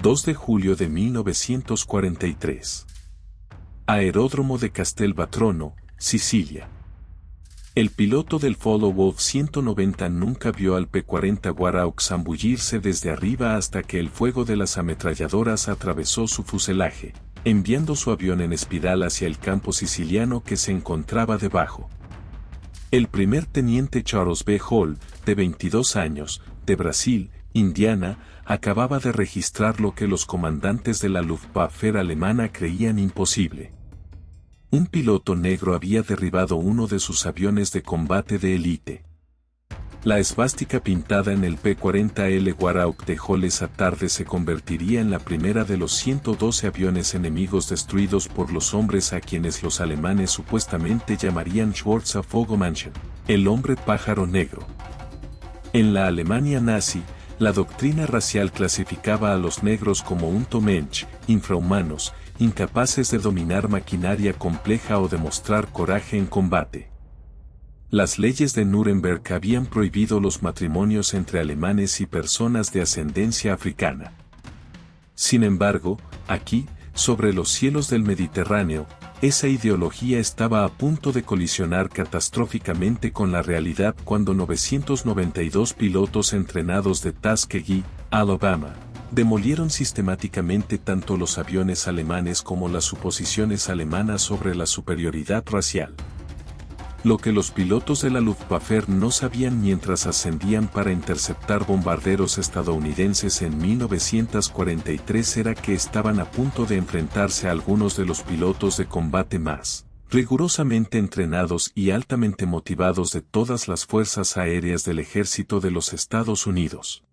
2 de julio de 1943. Aeródromo de Castelvetrano, Sicilia. El piloto del Follow-Wolf 190 nunca vio al P-40 Warhawk zambullirse desde arriba hasta que el fuego de las ametralladoras atravesó su fuselaje, enviando su avión en espiral hacia el campo siciliano que se encontraba debajo. El primer teniente Charles B. Hall, de 22 años, de Brasil, Indiana, acababa de registrar lo que los comandantes de la Luftwaffe alemana creían imposible. Un piloto negro había derribado uno de sus aviones de combate de élite. La esvástica pintada en el P-40L Warhawk de Hall esa tarde se convertiría en la primera de los 112 aviones enemigos destruidos por los hombres a quienes los alemanes supuestamente llamarían Schwarzer-Vogelmännchen, el hombre pájaro negro. En la Alemania nazi, la doctrina racial clasificaba a los negros como Untermensch, infrahumanos, incapaces de dominar maquinaria compleja o demostrar coraje en combate. Las leyes de Nuremberg habían prohibido los matrimonios entre alemanes y personas de ascendencia africana. Sin embargo, aquí, sobre los cielos del Mediterráneo, esa ideología estaba a punto de colisionar catastróficamente con la realidad cuando 992 pilotos entrenados de Tuskegee, Alabama, demolieron sistemáticamente tanto los aviones alemanes como las suposiciones alemanas sobre la superioridad racial. Lo que los pilotos de la Luftwaffe no sabían mientras ascendían para interceptar bombarderos estadounidenses en 1943 era que estaban a punto de enfrentarse a algunos de los pilotos de combate más rigurosamente entrenados y altamente motivados de todas las fuerzas aéreas del ejército de los Estados Unidos.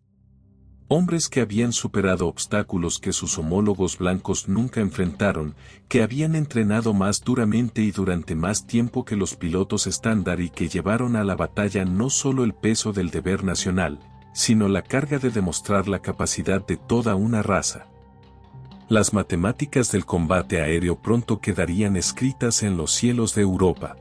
Hombres que habían superado obstáculos que sus homólogos blancos nunca enfrentaron, que habían entrenado más duramente y durante más tiempo que los pilotos estándar y que llevaron a la batalla no solo el peso del deber nacional, sino la carga de demostrar la capacidad de toda una raza. Las matemáticas del combate aéreo pronto quedarían escritas en los cielos de Europa.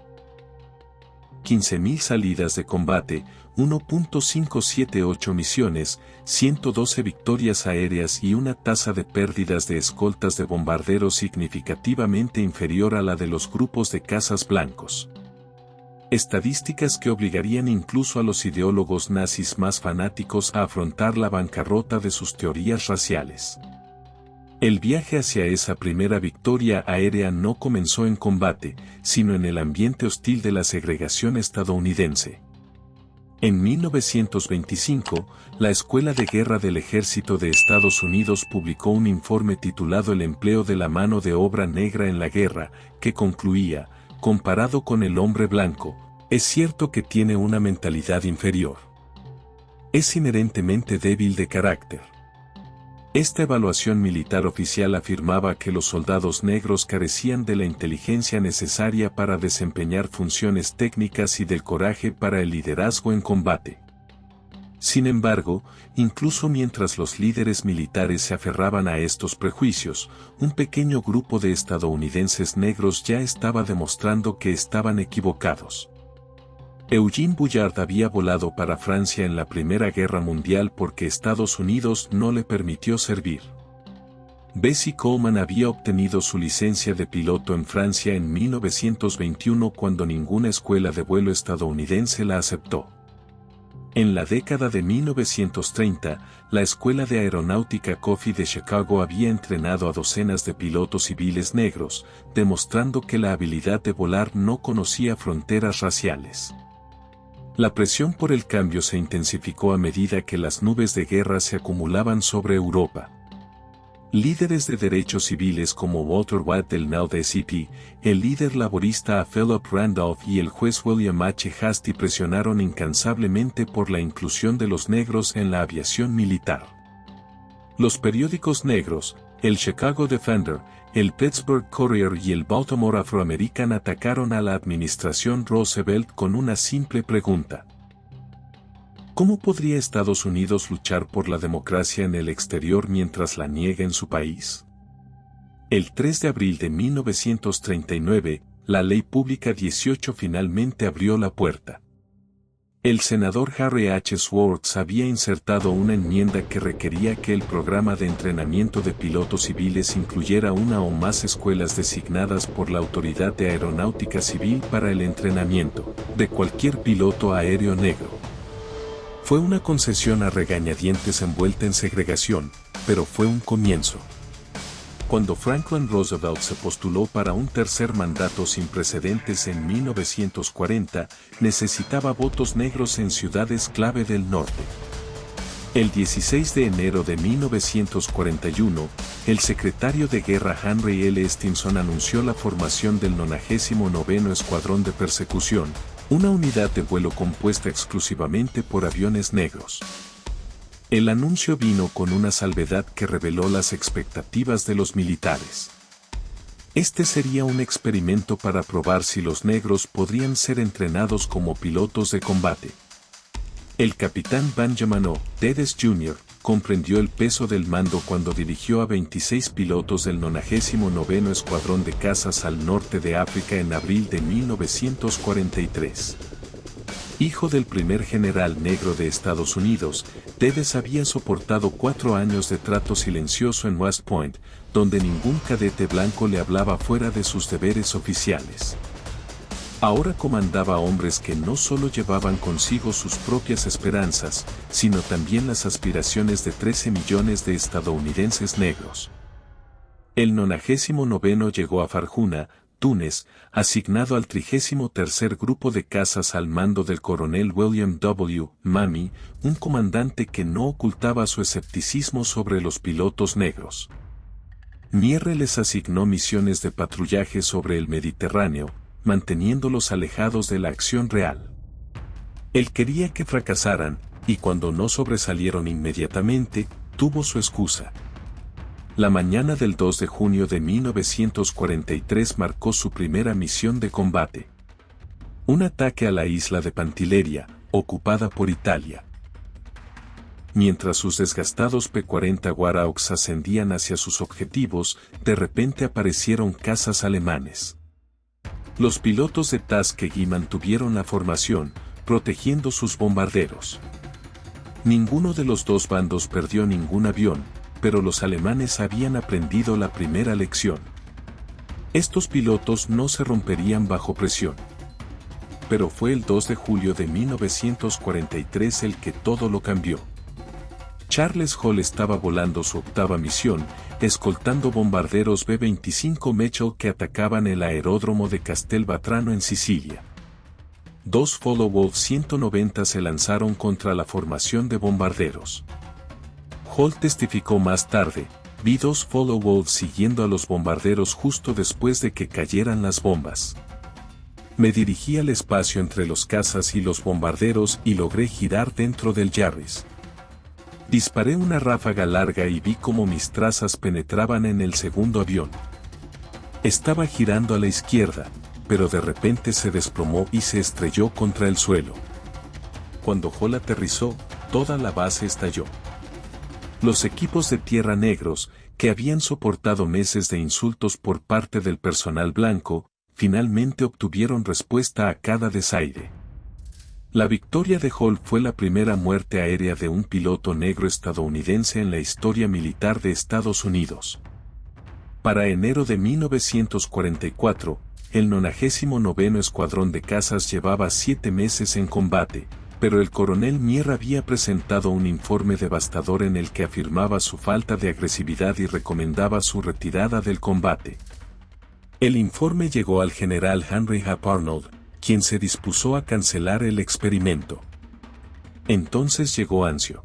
15.000 salidas de combate, 1.578 misiones, 112 victorias aéreas y una tasa de pérdidas de escoltas de bombarderos significativamente inferior a la de los grupos de cazas blancos. Estadísticas que obligarían incluso a los ideólogos nazis más fanáticos a afrontar la bancarrota de sus teorías raciales. El viaje hacia esa primera victoria aérea no comenzó en combate, sino en el ambiente hostil de la segregación estadounidense. En 1925, la Escuela de Guerra del Ejército de Estados Unidos publicó un informe titulado El empleo de la mano de obra negra en la guerra, que concluía, comparado con el hombre blanco, es cierto que tiene una mentalidad inferior. Es inherentemente débil de carácter. Esta evaluación militar oficial afirmaba que los soldados negros carecían de la inteligencia necesaria para desempeñar funciones técnicas y del coraje para el liderazgo en combate. Sin embargo, incluso mientras los líderes militares se aferraban a estos prejuicios, un pequeño grupo de estadounidenses negros ya estaba demostrando que estaban equivocados. Eugene Bullard había volado para Francia en la Primera Guerra Mundial porque Estados Unidos no le permitió servir. Bessie Coleman había obtenido su licencia de piloto en Francia en 1921 cuando ninguna escuela de vuelo estadounidense la aceptó. En la década de 1930, la Escuela de Aeronáutica Coffee de Chicago había entrenado a docenas de pilotos civiles negros, demostrando que la habilidad de volar no conocía fronteras raciales. La presión por el cambio se intensificó a medida que las nubes de guerra se acumulaban sobre Europa. Líderes de derechos civiles como Walter Watt del NAACP, el líder laborista Philip Randolph y el juez William H. Hastie presionaron incansablemente por la inclusión de los negros en la aviación militar. Los periódicos negros, el Chicago Defender, el Pittsburgh Courier y el Baltimore Afro-American atacaron a la administración Roosevelt con una simple pregunta. ¿Cómo podría Estados Unidos luchar por la democracia en el exterior mientras la niega en su país? El 3 de abril de 1939, la Ley Pública 18 finalmente abrió la puerta. El senador Harry H. Swartz había insertado una enmienda que requería que el programa de entrenamiento de pilotos civiles incluyera una o más escuelas designadas por la Autoridad de Aeronáutica Civil para el entrenamiento de cualquier piloto aéreo negro. Fue una concesión a regañadientes envuelta en segregación, pero fue un comienzo. Cuando Franklin Roosevelt se postuló para un tercer mandato sin precedentes en 1940, necesitaba votos negros en ciudades clave del norte. El 16 de enero de 1941, el secretario de Guerra Henry L. Stimson anunció la formación del 99º Escuadrón de Persecución, una unidad de vuelo compuesta exclusivamente por aviones negros. El anuncio vino con una salvedad que reveló las expectativas de los militares. Este sería un experimento para probar si los negros podrían ser entrenados como pilotos de combate. El capitán Benjamin O. Dedes Jr. comprendió el peso del mando cuando dirigió a 26 pilotos del 99º Escuadrón de Cazas al norte de África en abril de 1943. Hijo del primer general negro de Estados Unidos, Dedes había soportado 4 años de trato silencioso en West Point, donde ningún cadete blanco le hablaba fuera de sus deberes oficiales. Ahora comandaba hombres que no solo llevaban consigo sus propias esperanzas, sino también las aspiraciones de 13 millones de estadounidenses negros. El 99º llegó a Farjuna, Túnez, asignado al 33º Grupo de Cazas al mando del coronel William W. Mamie, un comandante que no ocultaba su escepticismo sobre los pilotos negros. Mierre les asignó misiones de patrullaje sobre el Mediterráneo, manteniéndolos alejados de la acción real. Él quería que fracasaran, y cuando no sobresalieron inmediatamente, tuvo su excusa. La mañana del 2 de junio de 1943 marcó su primera misión de combate. Un ataque a la isla de Pantelleria, ocupada por Italia. Mientras sus desgastados P-40 Warhawks ascendían hacia sus objetivos, de repente aparecieron cazas alemanes. Los pilotos de Tuskegee mantuvieron la formación, protegiendo sus bombarderos. Ninguno de los dos bandos perdió ningún avión, pero los alemanes habían aprendido la primera lección. Estos pilotos no se romperían bajo presión. Pero fue el 2 de julio de 1943 el que todo lo cambió. Charles Hall estaba volando su octava misión, escoltando bombarderos B-25 Mitchell que atacaban el aeródromo de Castelvetrano en Sicilia. 2 Fallowolf 190 se lanzaron contra la formación de bombarderos. Hall testificó más tarde, vi 2 Fallowolf siguiendo a los bombarderos justo después de que cayeran las bombas. Me dirigí al espacio entre los cazas y los bombarderos y logré girar dentro del Jarvis. Disparé una ráfaga larga y vi cómo mis trazas penetraban en el segundo avión. Estaba girando a la izquierda, pero de repente se desplomó y se estrelló contra el suelo. Cuando Hall aterrizó, toda la base estalló. Los equipos de tierra negros, que habían soportado meses de insultos por parte del personal blanco, finalmente obtuvieron respuesta a cada desaire. La victoria de Hall fue la primera muerte aérea de un piloto negro estadounidense en la historia militar de Estados Unidos. Para enero de 1944, el 99º Escuadrón de Cazas llevaba 7 meses en combate, pero el coronel Mierre había presentado un informe devastador en el que afirmaba su falta de agresividad y recomendaba su retirada del combate. El informe llegó al general Henry Hap Arnold, quien se dispuso a cancelar el experimento. Entonces llegó Anzio.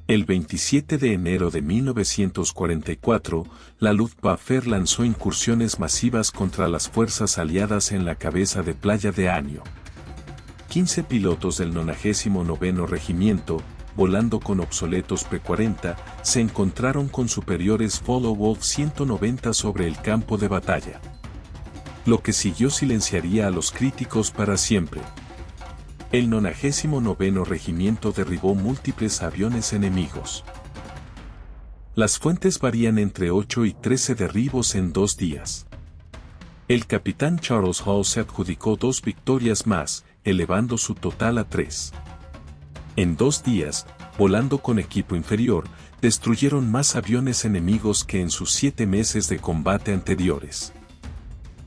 El 27 de enero de 1944, la Luftwaffe lanzó incursiones masivas contra las fuerzas aliadas en la cabeza de playa de Anio. 15 pilotos del 99º Regimiento, volando con obsoletos P-40, se encontraron con superiores Fallowolf 190 sobre el campo de batalla. Lo que siguió silenciaría a los críticos para siempre. El 99º Regimiento derribó múltiples aviones enemigos. Las fuentes varían entre 8 y 13 derribos en 2 días. El capitán Charles Hall se adjudicó 2 victorias más, elevando su total a 3. En 2 días, volando con equipo inferior, destruyeron más aviones enemigos que en sus 7 meses de combate anteriores.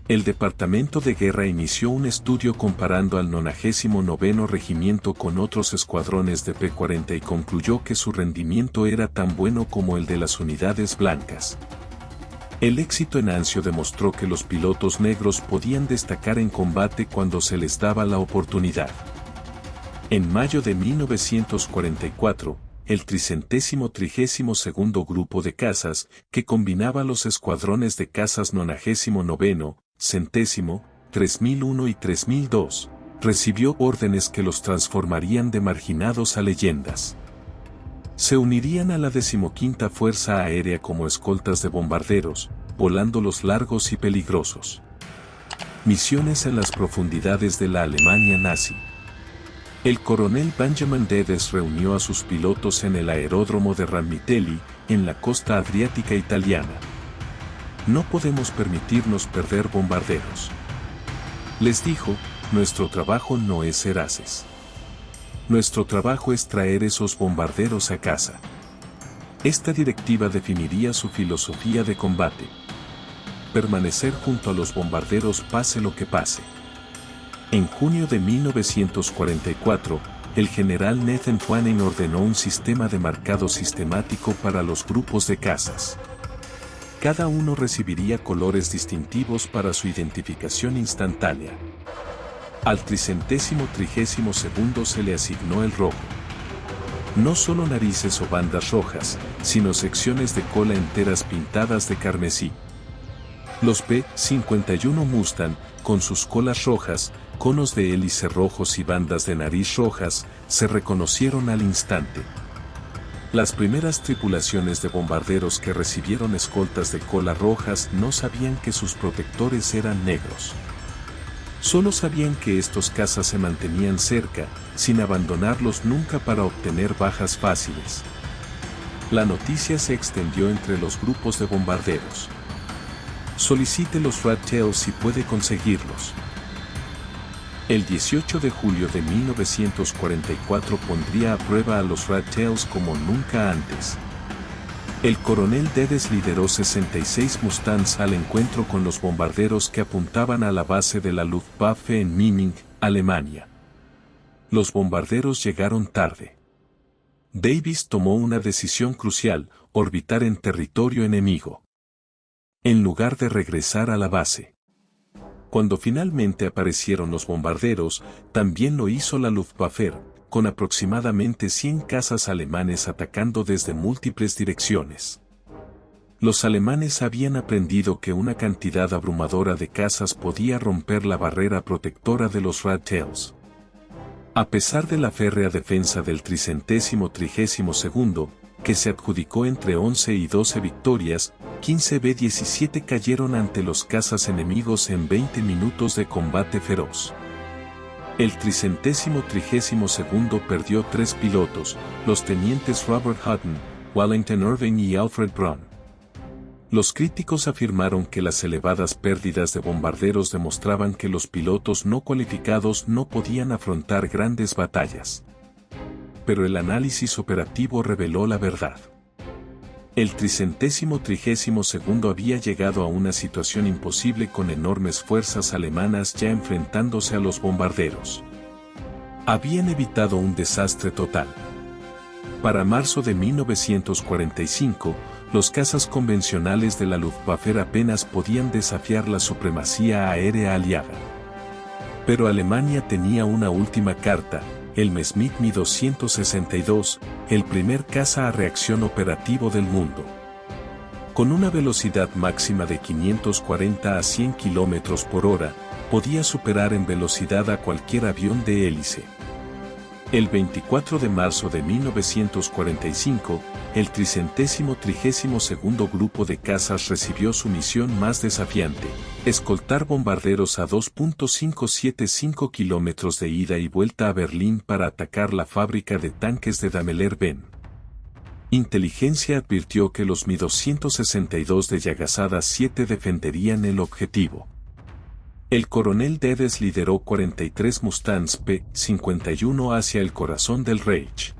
El Departamento de Guerra inició un estudio comparando al 99º Regimiento con otros escuadrones de P-40 y concluyó que su rendimiento era tan bueno como el de las unidades blancas. El éxito en Anzio demostró que los pilotos negros podían destacar en combate cuando se les daba la oportunidad. En mayo de 1944, el 332º Grupo de Cazas, que combinaba los escuadrones de cazas 99º, 100º, 3001 y 3002, recibió órdenes que los transformarían de marginados a leyendas. Se unirían a la 15ª Fuerza Aérea como escoltas de bombarderos, volando los largos y peligrosos. Misiones en las profundidades de la Alemania nazi. El coronel Benjamin Dedes reunió a sus pilotos en el aeródromo de Ramitelli, en la costa adriática italiana. No podemos permitirnos perder bombarderos. Les dijo, nuestro trabajo no es ser ases. Nuestro trabajo es traer esos bombarderos a casa. Esta directiva definiría su filosofía de combate. Permanecer junto a los bombarderos pase lo que pase. En junio de 1944, el general Nathan Twain ordenó un sistema de marcado sistemático para los grupos de cazas. Cada uno recibiría colores distintivos para su identificación instantánea. Al 332º se le asignó el rojo. No solo narices o bandas rojas, sino secciones de cola enteras pintadas de carmesí. Los P-51 Mustang, con sus colas rojas, conos de hélice rojos y bandas de nariz rojas, se reconocieron al instante. Las primeras tripulaciones de bombarderos que recibieron escoltas de cola rojas no sabían que sus protectores eran negros. Solo sabían que estos cazas se mantenían cerca, sin abandonarlos nunca para obtener bajas fáciles. La noticia se extendió entre los grupos de bombarderos. Solicite los Rat Tails si puede conseguirlos. El 18 de julio de 1944 pondría a prueba a los Rat Tails como nunca antes. El coronel Dedes lideró 66 Mustangs al encuentro con los bombarderos que apuntaban a la base de la Luftwaffe en Memming, Alemania. Los bombarderos llegaron tarde. Davis tomó una decisión crucial: orbitar en territorio enemigo, en lugar de regresar a la base. Cuando finalmente aparecieron los bombarderos, también lo hizo la Luftwaffe, con aproximadamente 100 cazas alemanes atacando desde múltiples direcciones. Los alemanes habían aprendido que una cantidad abrumadora de cazas podía romper la barrera protectora de los Rat Tails. A pesar de la férrea defensa del 332º, que se adjudicó entre 11 y 12 victorias, 15 B-17 cayeron ante los cazas enemigos en 20 minutos de combate feroz. El 332º perdió 3 pilotos, los tenientes Robert Hutton, Wellington Irving y Alfred Braun. Los críticos afirmaron que las elevadas pérdidas de bombarderos demostraban que los pilotos no cualificados no podían afrontar grandes batallas. Pero el análisis operativo reveló la verdad. El 332º había llegado a una situación imposible con enormes fuerzas alemanas ya enfrentándose a los bombarderos. Habían evitado un desastre total. Para marzo de 1945, los cazas convencionales de la Luftwaffe apenas podían desafiar la supremacía aérea aliada. Pero Alemania tenía una última carta: el Messerschmitt Mi-262, el primer caza a reacción operativo del mundo. Con una velocidad máxima de 540 a 100 km por hora, podía superar en velocidad a cualquier avión de hélice. El 24 de marzo de 1945, el 332º Grupo de Cazas recibió su misión más desafiante: escoltar bombarderos a 2.575 kilómetros de ida y vuelta a Berlín para atacar la fábrica de tanques de Daimler-Benz. Inteligencia advirtió que los Mi-262 de Yagasada 7 defenderían el objetivo. El coronel Dedes lideró 43 Mustangs P-51 hacia el corazón del Reich.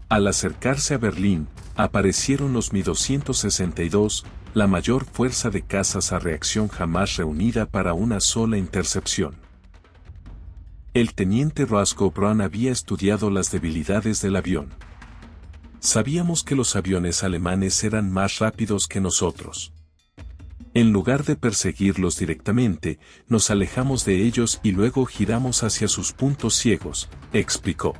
Al acercarse a Berlín, aparecieron los Mi-262, la mayor fuerza de cazas a reacción jamás reunida para una sola intercepción. El teniente Roscoe Brown había estudiado las debilidades del avión. Sabíamos que los aviones alemanes eran más rápidos que nosotros. En lugar de perseguirlos directamente, nos alejamos de ellos y luego giramos hacia sus puntos ciegos, explicó.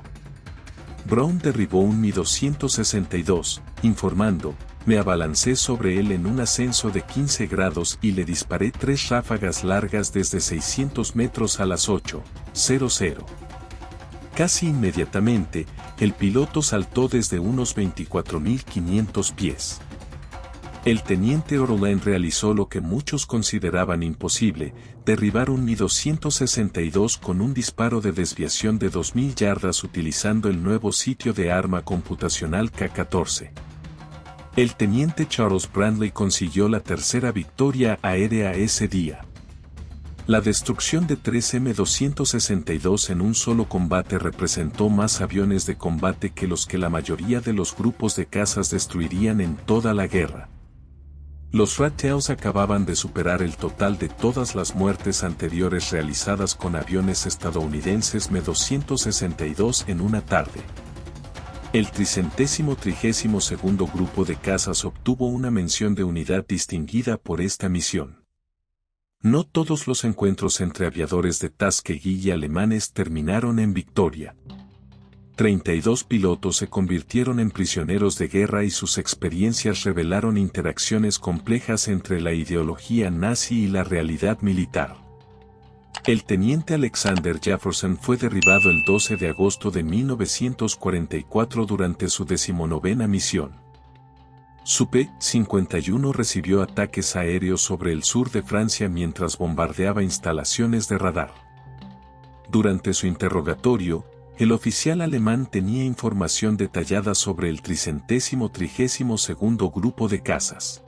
Brown derribó un Mi-262, informando, me abalancé sobre él en un ascenso de 15 grados y le disparé 3 ráfagas largas desde 600 metros a las 8:00. Casi inmediatamente, el piloto saltó desde unos 24.500 pies. El teniente Orlen realizó lo que muchos consideraban imposible, derribar un Mi-262 con un disparo de desviación de 2.000 yardas utilizando el nuevo sitio de arma computacional K-14. El teniente Charles Bradley consiguió la tercera victoria aérea ese día. La destrucción de 3 M-262 en un solo combate representó más aviones de combate que los que la mayoría de los grupos de cazas destruirían en toda la guerra. Los Red Tails acababan de superar el total de todas las muertes anteriores realizadas con aviones estadounidenses M-262 en una tarde. El 332º Grupo de Cazas obtuvo una mención de unidad distinguida por esta misión. No todos los encuentros entre aviadores de Tuskegee y alemanes terminaron en victoria. 32 pilotos se convirtieron en prisioneros de guerra y sus experiencias revelaron interacciones complejas entre la ideología nazi y la realidad militar. El teniente Alexander Jefferson fue derribado el 12 de agosto de 1944 durante su 19ª misión. Su P-51 recibió ataques aéreos sobre el sur de Francia mientras bombardeaba instalaciones de radar. Durante su interrogatorio, el oficial alemán tenía información detallada sobre el 332º Grupo de Cazas.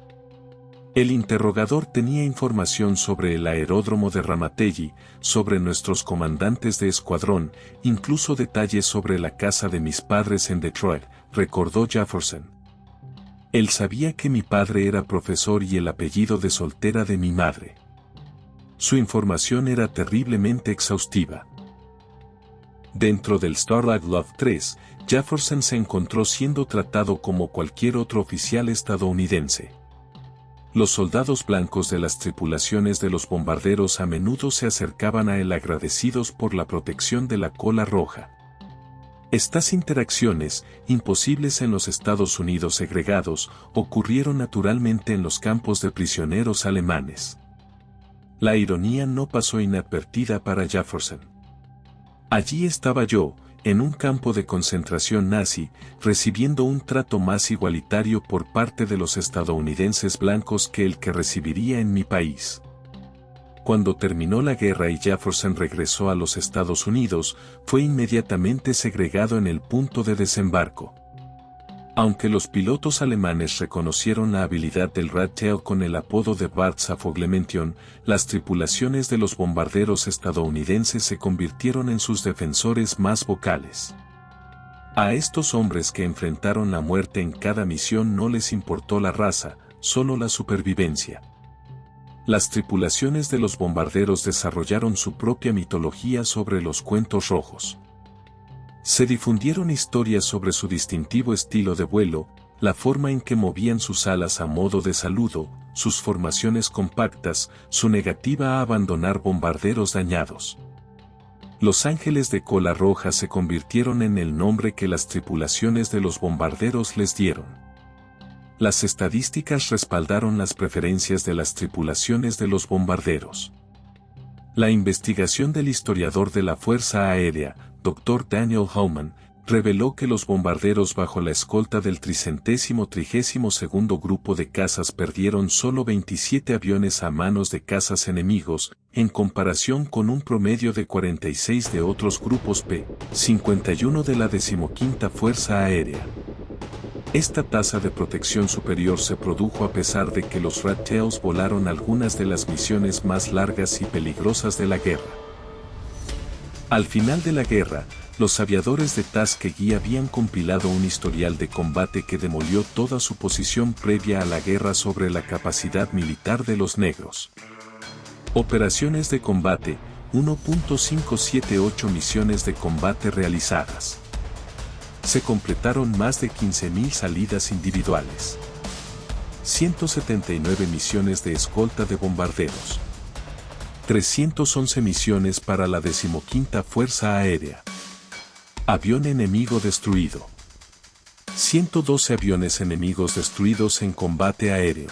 El interrogador tenía información sobre el aeródromo de Ramatelli, sobre nuestros comandantes de escuadrón, incluso detalles sobre la casa de mis padres en Detroit, recordó Jefferson. Él sabía que mi padre era profesor y el apellido de soltera de mi madre. Su información era terriblemente exhaustiva. Dentro del Starlab Love 3, Jefferson se encontró siendo tratado como cualquier otro oficial estadounidense. Los soldados blancos de las tripulaciones de los bombarderos a menudo se acercaban a él agradecidos por la protección de la cola roja. Estas interacciones, imposibles en los Estados Unidos segregados, ocurrieron naturalmente en los campos de prisioneros alemanes. La ironía no pasó inadvertida para Jefferson. Allí estaba yo, en un campo de concentración nazi, recibiendo un trato más igualitario por parte de los estadounidenses blancos que el que recibiría en mi país. Cuando terminó la guerra y Jefferson regresó a los Estados Unidos, fue inmediatamente segregado en el punto de desembarco. Aunque los pilotos alemanes reconocieron la habilidad del Red Tail con el apodo de Bardsafoglemention, las tripulaciones de los bombarderos estadounidenses se convirtieron en sus defensores más vocales. A estos hombres que enfrentaron la muerte en cada misión no les importó la raza, solo la supervivencia. Las tripulaciones de los bombarderos desarrollaron su propia mitología sobre los cuentos rojos. Se difundieron historias sobre su distintivo estilo de vuelo, la forma en que movían sus alas a modo de saludo, sus formaciones compactas, su negativa a abandonar bombarderos dañados. Los ángeles de cola roja se convirtieron en el nombre que las tripulaciones de los bombarderos les dieron. Las estadísticas respaldaron las preferencias de las tripulaciones de los bombarderos. La investigación del historiador de la Fuerza Aérea, Dr. Daniel Howman, reveló que los bombarderos bajo la escolta del 332º Grupo de Cazas perdieron solo 27 aviones a manos de cazas enemigos, en comparación con un promedio de 46 de otros grupos P-51 de la 15ª Fuerza Aérea. Esta tasa de protección superior se produjo a pesar de que los Red Tails volaron algunas de las misiones más largas y peligrosas de la guerra. Al final de la guerra, los aviadores de Tuskegee habían compilado un historial de combate que demolió toda su posición previa a la guerra sobre la capacidad militar de los negros. Operaciones de combate, 1.578 misiones de combate realizadas. Se completaron más de 15.000 salidas individuales. 179 misiones de escolta de bombarderos. 311 misiones para la 15ª Fuerza Aérea. Avión enemigo destruido. 112 aviones enemigos destruidos en combate aéreo.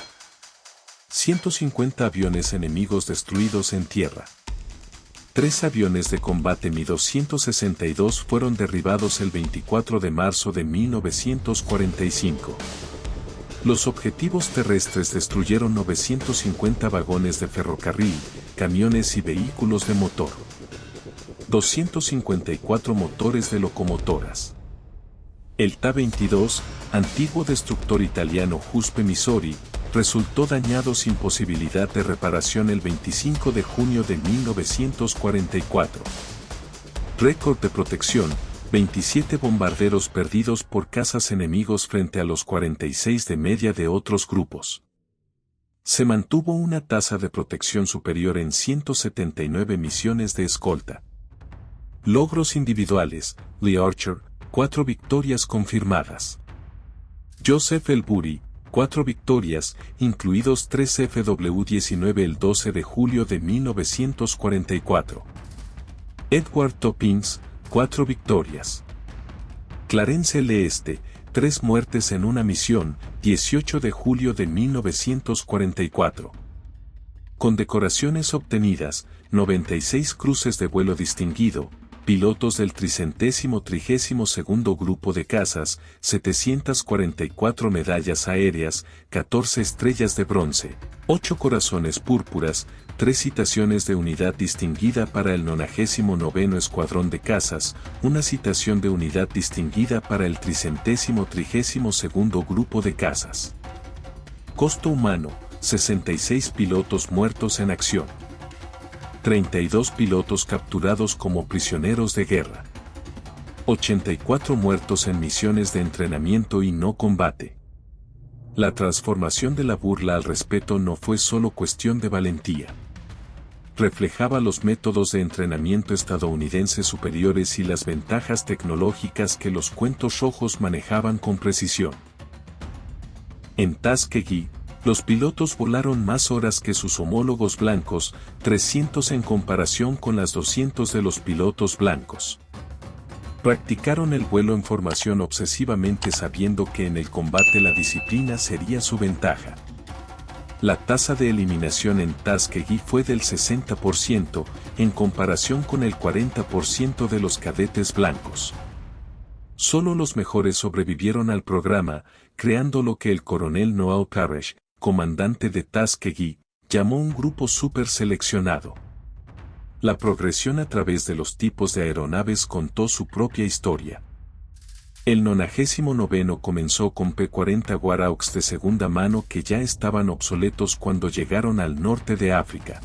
150 aviones enemigos destruidos en tierra. 3 aviones de combate Mi-262 fueron derribados el 24 de marzo de 1945. Los objetivos terrestres destruyeron 950 vagones de ferrocarril, camiones y vehículos de motor. 254 motores de locomotoras. El Ta-22, antiguo destructor italiano Giuseppe Misori, resultó dañado sin posibilidad de reparación el 25 de junio de 1944. Récord de protección, 27 bombarderos perdidos por cazas enemigos frente a los 46 de media de otros grupos. Se mantuvo una tasa de protección superior en 179 misiones de escolta. Logros individuales, Lee Archer, 4 victorias confirmadas. Joseph Elbury, 4 victorias, incluidos 3 FW-19 el 12 de julio de 1944. Edward Toppings, 4 victorias. Clarence Leeste, 3 muertes en una misión, 18 de julio de 1944. Condecoraciones obtenidas, 96 cruces de vuelo distinguido, pilotos del 332º Grupo de Cazas, 744 medallas aéreas, 14 estrellas de bronce, 8 corazones púrpuras, 3 citaciones de unidad distinguida para el 99º Escuadrón de Cazas, una citación de unidad distinguida para el 332º Grupo de Cazas. Costo humano, 66 pilotos muertos en acción. 32 pilotos capturados como prisioneros de guerra. 84 muertos en misiones de entrenamiento y no combate. La transformación de la burla al respeto no fue solo cuestión de valentía. Reflejaba los métodos de entrenamiento estadounidenses superiores y las ventajas tecnológicas que los cuentos rojos manejaban con precisión. En Tuskegee, los pilotos volaron más horas que sus homólogos blancos, 300 en comparación con las 200 de los pilotos blancos. Practicaron el vuelo en formación obsesivamente sabiendo que en el combate la disciplina sería su ventaja. La tasa de eliminación en Tuskegee fue del 60%, en comparación con el 40% de los cadetes blancos. Solo los mejores sobrevivieron al programa, creando lo que el coronel Noel Parrish, comandante de Tuskegee, llamó un grupo súper seleccionado. La progresión a través de los tipos de aeronaves contó su propia historia. El 99º comenzó con P-40 Warhawks de segunda mano que ya estaban obsoletos cuando llegaron al norte de África.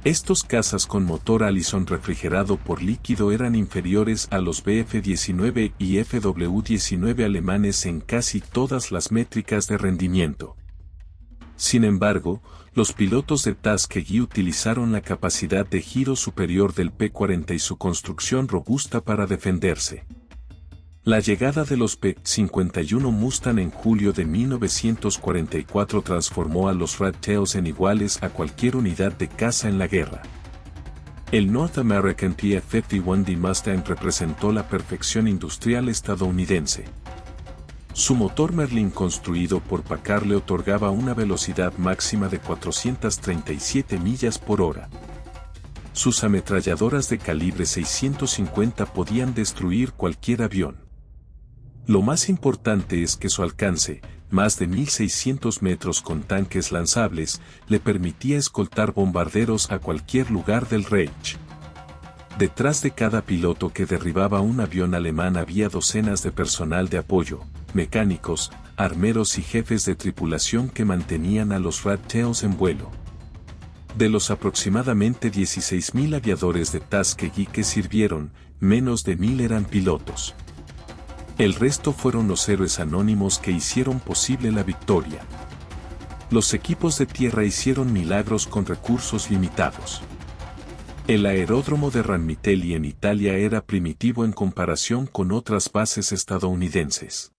Estos cazas con motor Allison refrigerado por líquido eran inferiores a los Bf-19 y FW-19 alemanes en casi todas las métricas de rendimiento. Sin embargo, los pilotos de Tuskegee utilizaron la capacidad de giro superior del P-40 y su construcción robusta para defenderse. La llegada de los P-51 Mustang en julio de 1944 transformó a los Red Tails en iguales a cualquier unidad de caza en la guerra. El North American P-51D Mustang representó la perfección industrial estadounidense. Su motor Merlin construido por Packard le otorgaba una velocidad máxima de 437 millas por hora. Sus ametralladoras de calibre 650 podían destruir cualquier avión. Lo más importante es que su alcance, más de 1.600 metros con tanques lanzables, le permitía escoltar bombarderos a cualquier lugar del Reich. Detrás de cada piloto que derribaba un avión alemán había docenas de personal de apoyo, mecánicos, armeros y jefes de tripulación que mantenían a los Rat Tails en vuelo. De los aproximadamente 16.000 aviadores de Tuskegee que sirvieron, menos de 1.000 eran pilotos. El resto fueron los héroes anónimos que hicieron posible la victoria. Los equipos de tierra hicieron milagros con recursos limitados. El aeródromo de Ranmitelli en Italia era primitivo en comparación con otras bases estadounidenses.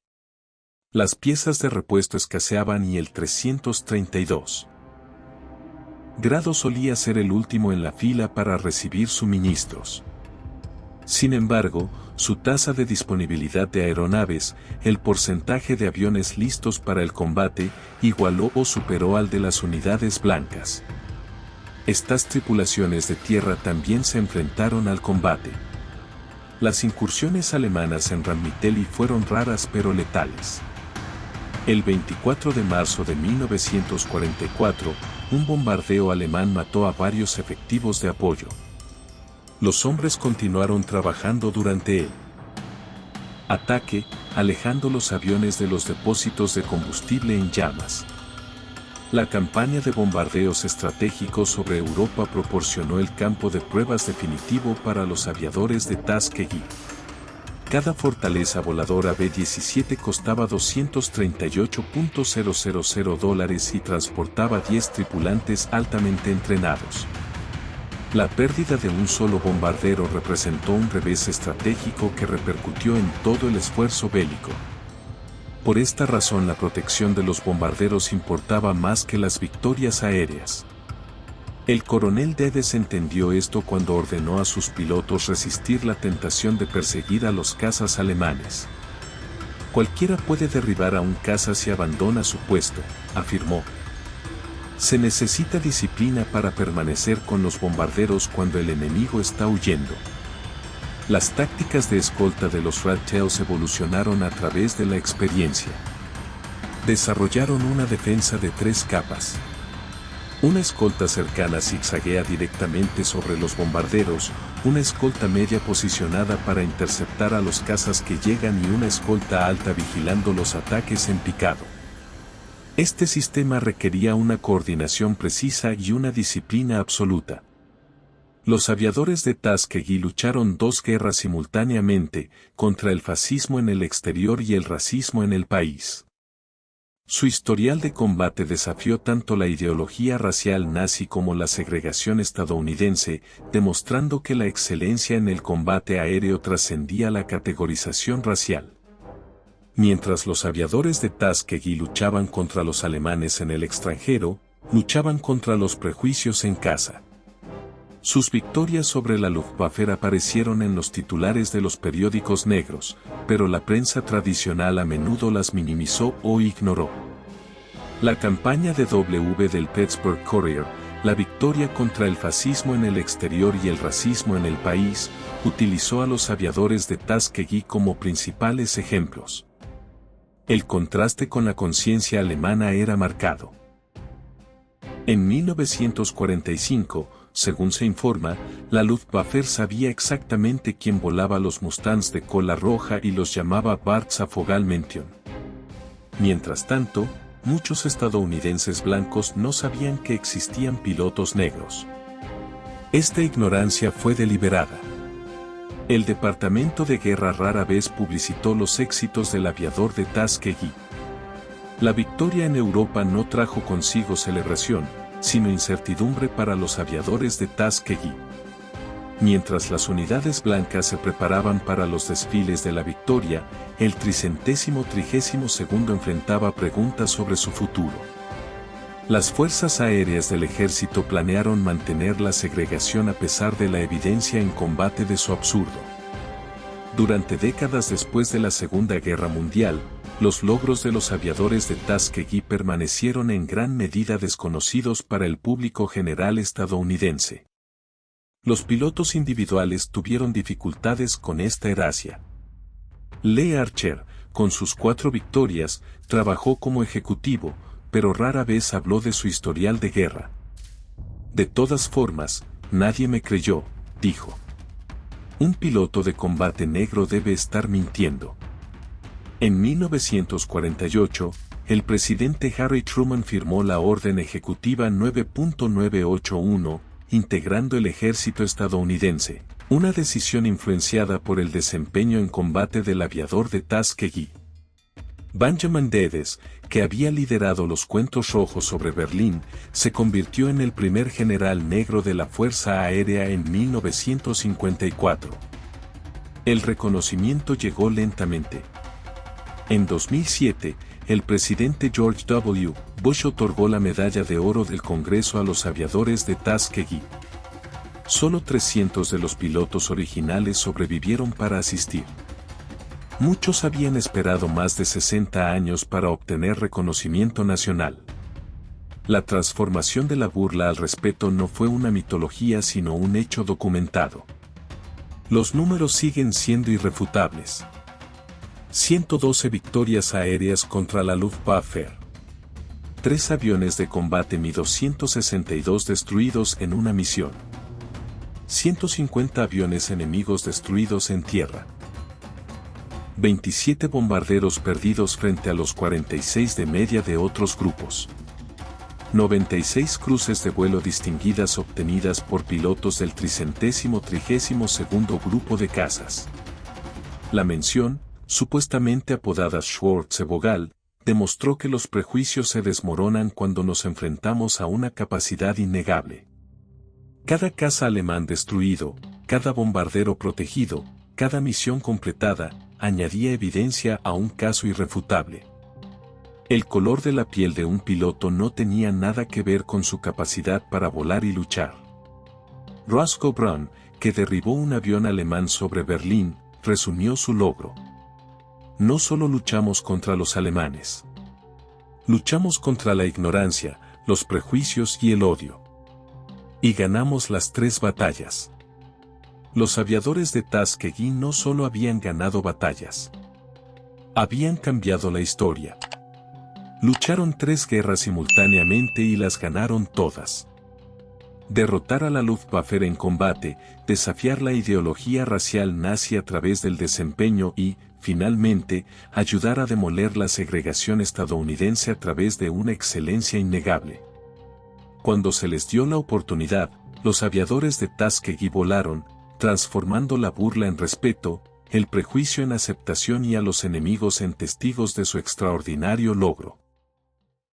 Las piezas de repuesto escaseaban y el 332 grado solía ser el último en la fila para recibir suministros. Sin embargo, su tasa de disponibilidad de aeronaves, el porcentaje de aviones listos para el combate, igualó o superó al de las unidades blancas. Estas tripulaciones de tierra también se enfrentaron al combate. Las incursiones alemanas en Ranmitelli fueron raras pero letales. El 24 de marzo de 1944, un bombardeo alemán mató a varios efectivos de apoyo. Los hombres continuaron trabajando durante el ataque, alejando los aviones de los depósitos de combustible en llamas. La campaña de bombardeos estratégicos sobre Europa proporcionó el campo de pruebas definitivo para los aviadores de Tuskegee. Cada fortaleza voladora B-17 costaba $238.000 y transportaba 10 tripulantes altamente entrenados. La pérdida de un solo bombardero representó un revés estratégico que repercutió en todo el esfuerzo bélico. Por esta razón la protección de los bombarderos importaba más que las victorias aéreas. El coronel Debes entendió esto cuando ordenó a sus pilotos resistir la tentación de perseguir a los cazas alemanes. Cualquiera puede derribar a un caza si abandona su puesto, afirmó. Se necesita disciplina para permanecer con los bombarderos cuando el enemigo está huyendo. Las tácticas de escolta de los Rat Tails evolucionaron a través de la experiencia. Desarrollaron una defensa de 3 capas. Una escolta cercana zigzaguea directamente sobre los bombarderos, una escolta media posicionada para interceptar a los cazas que llegan y una escolta alta vigilando los ataques en picado. Este sistema requería una coordinación precisa y una disciplina absoluta. Los aviadores de Tuskegee lucharon 2 guerras simultáneamente, contra el fascismo en el exterior y el racismo en el país. Su historial de combate desafió tanto la ideología racial nazi como la segregación estadounidense, demostrando que la excelencia en el combate aéreo trascendía la categorización racial. Mientras los aviadores de Tuskegee luchaban contra los alemanes en el extranjero, luchaban contra los prejuicios en casa. Sus victorias sobre la Luftwaffe aparecieron en los titulares de los periódicos negros, pero la prensa tradicional a menudo las minimizó o ignoró. La campaña de W del Pittsburgh Courier, la victoria contra el fascismo en el exterior y el racismo en el país, utilizó a los aviadores de Tuskegee como principales ejemplos. El contraste con la conciencia alemana era marcado. En 1945, según se informa, la Luftwaffe sabía exactamente quién volaba los Mustangs de cola roja y los llamaba Bart's-Affogalmention. Mientras tanto, muchos estadounidenses blancos no sabían que existían pilotos negros. Esta ignorancia fue deliberada. El Departamento de Guerra rara vez publicitó los éxitos del aviador de Tuskegee. La victoria en Europa no trajo consigo celebración, sino incertidumbre para los aviadores de Tuskegee. Mientras las unidades blancas se preparaban para los desfiles de la victoria, el 332º enfrentaba preguntas sobre su futuro. Las fuerzas aéreas del ejército planearon mantener la segregación a pesar de la evidencia en combate de su absurdo. Durante décadas después de la Segunda Guerra Mundial, los logros de los aviadores de Tuskegee permanecieron en gran medida desconocidos para el público general estadounidense. Los pilotos individuales tuvieron dificultades con esta herencia. Lee Archer, con sus 4 victorias, trabajó como ejecutivo, pero rara vez habló de su historial de guerra. De todas formas, nadie me creyó, dijo. Un piloto de combate negro debe estar mintiendo. En 1948, el presidente Harry Truman firmó la Orden Ejecutiva 9.981, integrando el ejército estadounidense, una decisión influenciada por el desempeño en combate del aviador de Tuskegee. Benjamin Dedes, que había liderado los cuentos rojos sobre Berlín, se convirtió en el primer general negro de la Fuerza Aérea en 1954. El reconocimiento llegó lentamente. En 2007, el presidente George W. Bush otorgó la Medalla de Oro del Congreso a los aviadores de Tuskegee. Solo 300 de los pilotos originales sobrevivieron para asistir. Muchos habían esperado más de 60 años para obtener reconocimiento nacional. La transformación de la burla al respeto no fue una mitología sino un hecho documentado. Los números siguen siendo irrefutables. 112 victorias aéreas contra la Luftwaffe. 3 aviones de combate Mi-262 destruidos en una misión. 150 aviones enemigos destruidos en tierra. 27 bombarderos perdidos frente a los 46 de media de otros grupos. 96 cruces de vuelo distinguidas obtenidas por pilotos del 332º Grupo de Cazas. La mención, supuestamente apodada Schwarzenegger, demostró que los prejuicios se desmoronan cuando nos enfrentamos a una capacidad innegable. Cada caza alemán destruido, cada bombardero protegido, cada misión completada, añadía evidencia a un caso irrefutable. El color de la piel de un piloto no tenía nada que ver con su capacidad para volar y luchar. Roscoe Brown, que derribó un avión alemán sobre Berlín, resumió su logro. No solo luchamos contra los alemanes. Luchamos contra la ignorancia, los prejuicios y el odio. Y ganamos las 3 batallas. Los aviadores de Tuskegee no solo habían ganado batallas. Habían cambiado la historia. Lucharon 3 guerras simultáneamente y las ganaron todas. Derrotar a la Luftwaffe en combate, desafiar la ideología racial nazi a través del desempeño y, finalmente, ayudar a demoler la segregación estadounidense a través de una excelencia innegable. Cuando se les dio la oportunidad, los aviadores de Tuskegee volaron, transformando la burla en respeto, el prejuicio en aceptación y a los enemigos en testigos de su extraordinario logro.